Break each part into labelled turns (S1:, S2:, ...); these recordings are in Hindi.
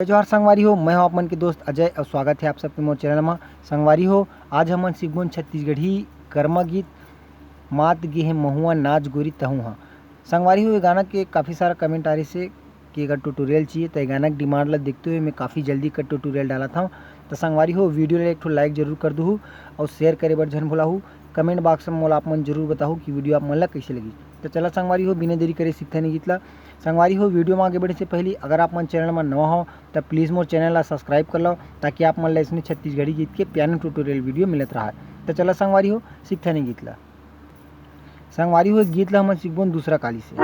S1: जोहार संगवारी हो, मैं हूं आप मन के दोस्त अजय और स्वागत है आप सबके मोर चैनल में। संगवारी हो, आज हमन सीखबोन छत्तीसगढ़ी कर्मा गीत मात गे हे महुआ नाच गोरी तहु हाँ। संगवारी हो, ये गाना के काफ़ी सारा कमेंट आ रहे से कि अगर ट्यूटोरियल चाहिए तो ये गाना की डिमांड ला देखते हुए मैं काफ़ी जल्दी का ट्यूटोरियल डाला था। तो संगवारी हो, वीडियो ला एक ठो लाइक जरूर कर दूँ और शेयर करे बर झन भुलाहू। कमेंट बॉक्स में मोला आप मन जरूर बताओ कि वीडियो आप मन ला कैसे लगी। तो चला संगवारी हो, बिना देरी करे सीखते नहीं गीत ला। संगवारी हो, वीडियो में आगे बढ़े से पहले अगर आप मन चैनल में नवा हो तो प्लीज़ मोर चैनल ला सब्सक्राइब कर लो, ताकि आप मन ला इसमें छत्तीसगढ़ी गीत के प्यारे ट्यूटोरियल वीडियो मिलत रहा। तो चला संगवारी हो, सीखते नहीं गीत ला। संगवारी हो, गीत ला हम सीखबोन दूसरा काली से।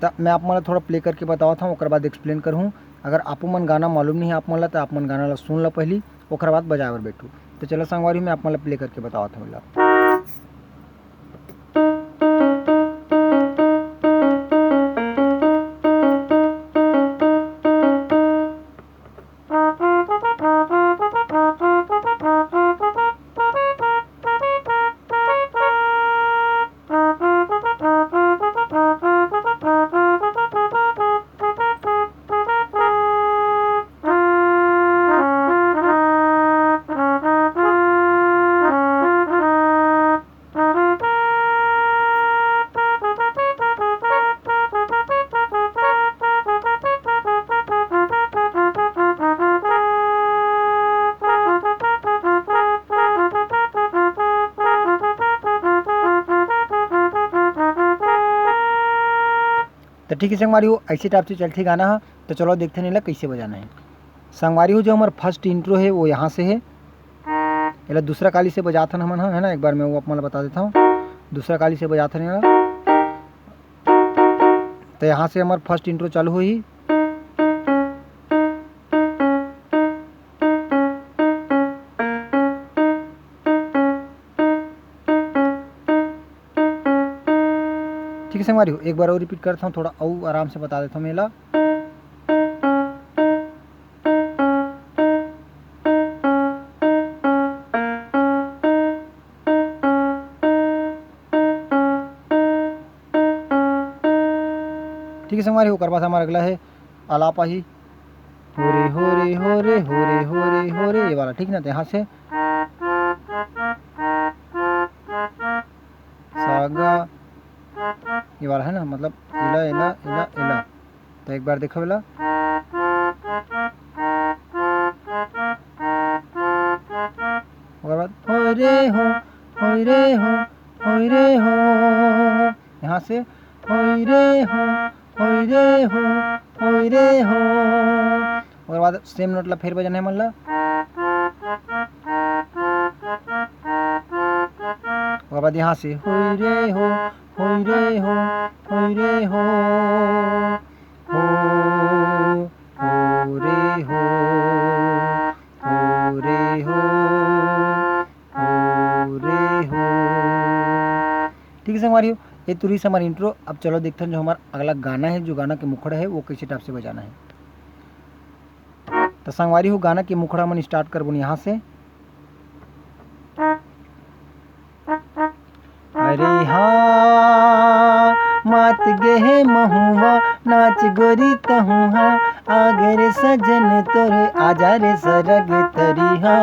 S1: तो मैं आप मन थोड़ा प्ले करके बतावत हूँ, ओकर बाद एक्सप्लेन करूँ। अगर आपो मन गाना मालूम नहीं है आप मन ला तो आप मन गाना ला सुन लो पहली, ओकर बाद बजाए बर बैठू। तो चलो संगवारी मैं आप मन ला प्ले करके बतावत हूँ। तो ठीक है संगवारी हो, ऐसे टाइप से चलते गाना है। तो चलो देखते नहीं ला कैसे बजाना है। संगवारी हो, जो हमारा फर्स्ट इंट्रो है वो यहाँ से है। ये दूसरा काली से बजाथन हमन है ना, एक बार मैं वो आप मन बता देता हूँ। दूसरा काली से बजाथन है। तो यहाँ से हमारा फर्स्ट इंट्रो चालू हुई। ठीक है संगवारी हो, एक बार और रिपीट करता हूँ, थोड़ा और आराम से बता देता हूँ मेला। ठीक है संगवारी हो, करवा हमारा अगला है आलापा ही हो रे हो रे हो रे हो रे हो रे हो रे, ये वाला ठीक ना। तो यहाँ से सागा ये वाला है ना, मतलब इला इला इला इला। तो एक बार देखो इला। उसके बाद हो रे हो रे हो रे हो, यहाँ से हो रे हो रे हो रे हो। उसके बाद सेम नोट ला फिर बजाना है मन ला। उसके बाद यहाँ से हो रे हो रे हो रे हो रे हो रे हो रे हो। ठीक है संगवारी हो, ये तुरी से हमारा इंट्रो। अब चलो देखते हैं जो हमारा अगला गाना है, जो गाना के मुखड़ा है वो कैसे टाइप से बजाना है। तो संगवारी हो, गाना के मुखड़ा मन स्टार्ट करबो यहाँ से। अरे हाँ मात गे हे महुआ नाच गोरी तहु हाँ, आगे रे सजन तोरे आजा रे सरग तरिहा।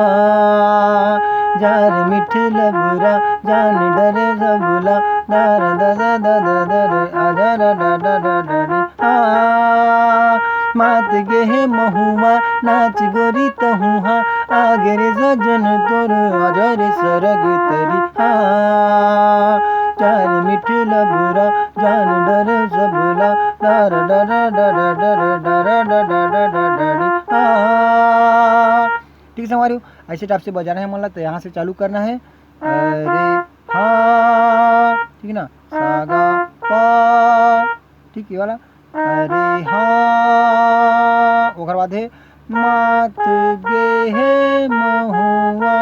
S1: जार मिठ लबुरा जान डरे सबुला, दर दर दर दर आजा रा डा डा डा डा हाँ। मात गे हे महुआ नाच गोरी तहु हाँ, आगे रे सजन तोर आजा रे सरग तरिहा। चार मिठ लबुरा जान डरे सबुला, डर डर डर डर डर डर डर। ठीक है संगवारी हो, ऐसे टाइप से बजाना है मन ला। तो यहाँ से चालू करना है अरे हाँ, ठीक है ना, सागा पा, ठीक है वाला अरे हाँ। ओकर बाद है मात गे हे महुआ,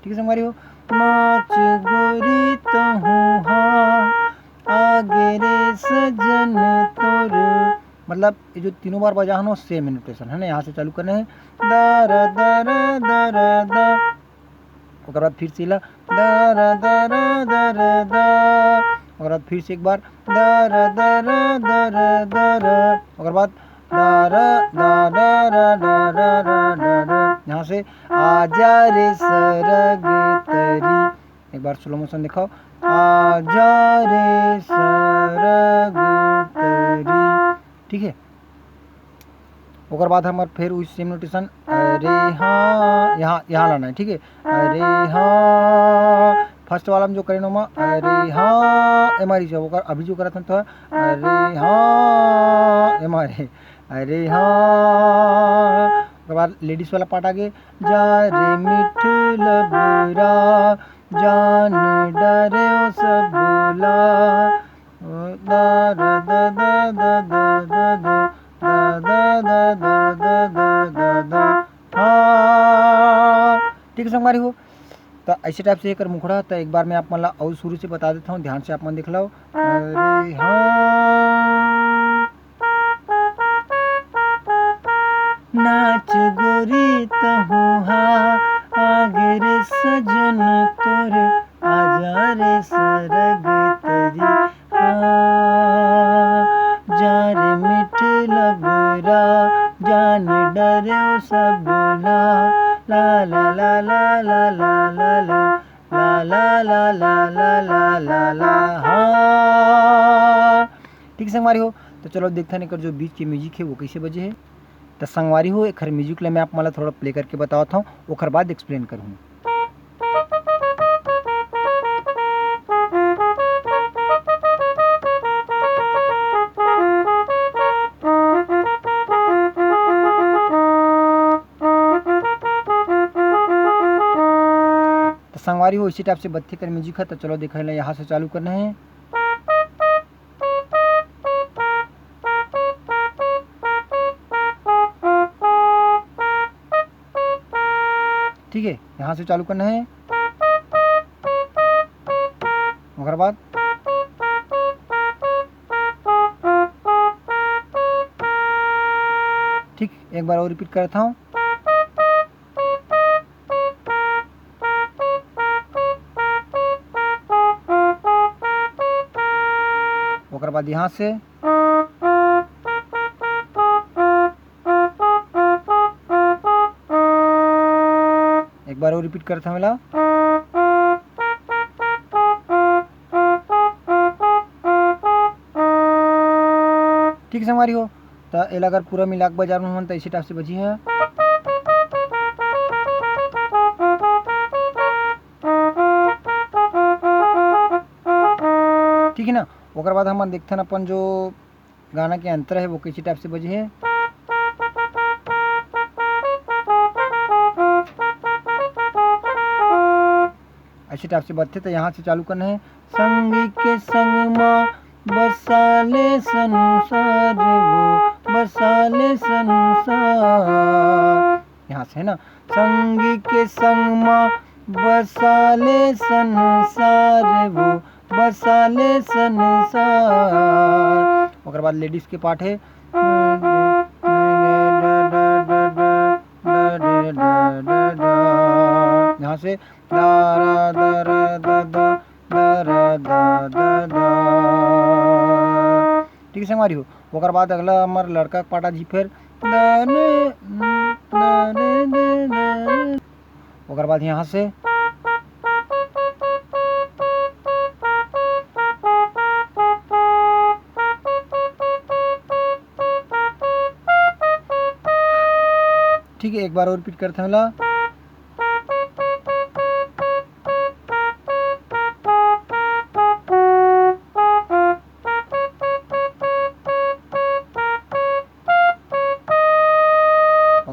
S1: ठीक है संगवारी हो, नाच गोरी तहु हाँ, आगे रे सजन तोर। मतलब ये जो तीनों बार बजा है सेम नोटेशन है ना। यहाँ से चालू करना है दर दर दर द, उसके बाद फिर से ला दर दर दर द, उसके बाद फिर से एक बार दर दर दर दर, उसके बाद यहाँ से आजा रे सरग तरी, एक बार स्लो मोशन दिखाओ, आजा रे सरग तरी, ठीक है। ओकर बाद हमार फिर उस सेम नोटेशन, अरे हाँ यहाँ लाना है, ठीक है। अरे हाँ फर्स्ट वाला में जो करें मा, अरे हाँ एमारी से ओकर अभी जो करा था तो अरे हाँ एमारे, अरे हाँ। उसके बाद लेडीज वाला पार्ट आगे, जा रे मिठ लबरा जान डरे ओ सबला, दा दा दा दा दा दा दा ठीक है संगवारी हो। तो ऐसे टाइप से कर मुखड़ा। तो एक बार मैं आप मतलब और शुरू से बता देता हूँ, ध्यान से आप मन देख लो। अरे हाँ नाच गोरी तहुहा आगे रे सजन तोर आजा रे सरग तरी, जा रे मिठ लबरा जान डरे सबला, ला ला ला ला ला ला ला ला ला ला ला ला ला ला ला हाँ। ठीक है संगवारी हो। तो चलो देखते हैं जो बीच के म्यूजिक है वो कैसे बजे है। तो संगवारी हो एक म्यूजिक ले मैं आप मतलब थोड़ा प्ले करके बताता हूँ, ओकर बाद एक्सप्लेन करूँ। संगवारी हो इसी टाइप से बत्ती कर म्यूजिक है। तो चलो देखा है यहाँ से चालू करना है। ठीक है यहाँ से चालू करना है। उसके बाद ठीक एक बार और रिपीट करता हूँ। उसके बाद यहाँ से एक बार और रिपीट करता हूँ। मिला ठीक है हमारी हो। तो एला अगर पूरा मिलाक बाजार में हो तो इसी टाइप से बजी है। ठीक है ना। ओकर बाद हम देखते हैं अपन जो गाना के अंतर है वो किसी टाइप से बजे है। ऐसे टाइप से बजते। तो यहाँ से चालू करना है। संग के संग माँ बसाले संसार वो बसाले संसार, यहाँ से है ना। संग के संग माँ बसाले संसार वो बसाले संसार। उसके बाद लेडीज के पार्ट है। यहाँ से दा दा दा दा दा दा दा दा। ठीक है हमारी हो। उसके बाद अगला हमारा लड़का का पार्ट जी फिर उसके बाद यहाँ से ठीक है एक बार और रिपीट करते हैं। ला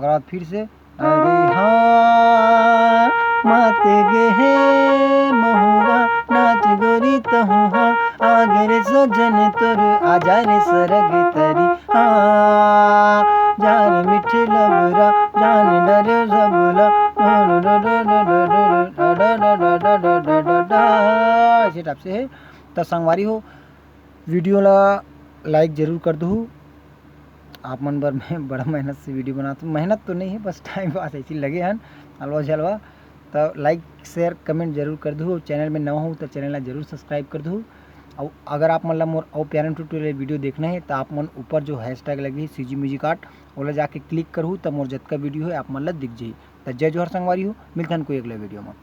S1: बाद फिर से अरे हाँ मात गे है महुआ नाच गोरी तहुआ आगे रे सजन तोर आजा रे सरग तरी, हाँ जान मिठ लबरा जान डरे सबला ऐसे टाइप से है। तो संगवारी हो वीडियो ला लाइक जरूर कर दो। आप मन बर मैं बड़ा मेहनत से वीडियो बनाता हूँ, मेहनत तो नहीं है बस टाइम पास ऐसी लगे हैं हलवा झलवा। तो लाइक शेयर कमेंट जरूर कर दो। चैनल में नवा हूँ तो चैनल ला जरूर सब्सक्राइब कर दो। और अगर आप मन ला मोर अउ प्यारन ट्यूटोरियल वीडियो देखना है तो आप मन ऊपर जो हैशटैग लगे है CG म्यूजिक आर्ट ओला जाके क्लिक करहूँ तो मोर जतका वीडियो है आप मन ला दिख जाही। तो जय जोहर संगवारी हो, मिलथन कोई अगला वीडियो में।